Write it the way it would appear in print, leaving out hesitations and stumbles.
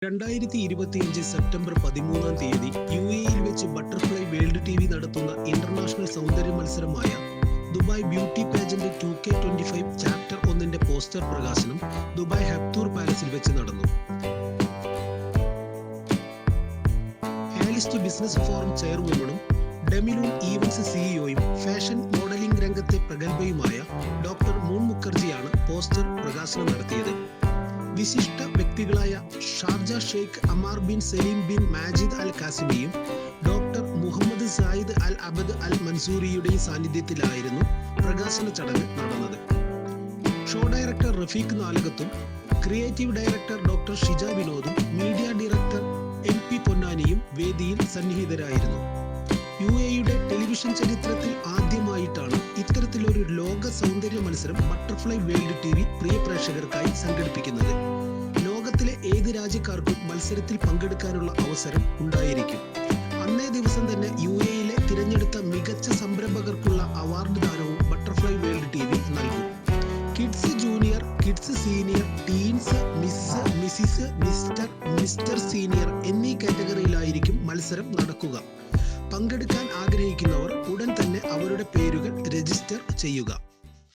2025 September 13-ാം തീയതി UAE-യിൽ വെച്ച് ബട്ടർഫ്ലൈ വേൾഡ് TV നടത്തുന്ന ഇന്റർനാഷണൽ സൗന്ദര്യ മത്സരമായ Dubai beauty pageant 2K25 chapter 1-ന്റെ പോസ്റ്റർ പ്രകാശനം ദുബായ് ഹബ്തൂർ പാലസിൽ വെച്ച് നടന്നു. ആലിസ്റ്റ് ബിസിനസ് ഫോറം ചെയർവുമണും ഡെമിലൂൺ ഈവൻസ് സിഇഒയും ഫാഷൻ മോഡലിംഗ് രംഗത്തെ പ്രഗത്ഭയുമായ ഡോക്ടർ മൂൺ മുഖർജിയാണ് പോസ്റ്റർ പ്രകാശനം നടത്തിയത്. വിശിഷ്ട വ്യക്തികളായ Sharjah Sheikh Amar bin Saleem bin Majid Al കാസിമിയും doctor Mohammed Zayed Al Abad Al മൻസൂരിയുടെയും സാന്നിധ്യത്തിലായിരുന്നു പ്രകാശന ചടങ്ങ് നടന്നത്. ഷോ ഡയറക്ടർ റഫീഖ് നാലകത്തും creative director doctor Shija വിനോദും media director MP പൊന്നാനിയും വേദിയിൽ സന്നിഹിതരായിരുന്നു. UAE-യുടെ ടെലിവിഷൻ ചരിത്രത്തിൽ ആദ്യമായിട്ടാണ് ഇത്തരത്തിലൊരു ലോക സൗന്ദര്യ മത്സരം ബട്ടർഫ്ലൈ വേൾഡ് TV പ്രിയ പ്രേക്ഷകർക്കായി സംഘടിപ്പിക്കുന്നത്. ലോകത്തിലെ ഏത് രാജ്യക്കാർക്കും മത്സരത്തിൽ പങ്കെടുക്കാനുള്ള അവസരം ഉണ്ടായിരിക്കും. അന്നേ ദിവസം തന്നെ UAE-യിലെ തിരഞ്ഞെടുത്ത മികച്ച സംരംഭകർക്കുള്ള അവാർഡ് ദാനവും ബട്ടർഫ്ലൈ വേൾഡ് TV നൽകും. Kids junior, kids senior, teens, miss, Mrs, mister senior എന്നീ കാറ്റഗറിയിലായിരിക്കും മത്സരം നടക്കുക. പങ്കെടുക്കാൻ ആഗ്രഹിക്കുന്നവർ ഉടൻ തന്നെ അവരുടെ പേരുകൾ രജിസ്റ്റർ ചെയ്യുക.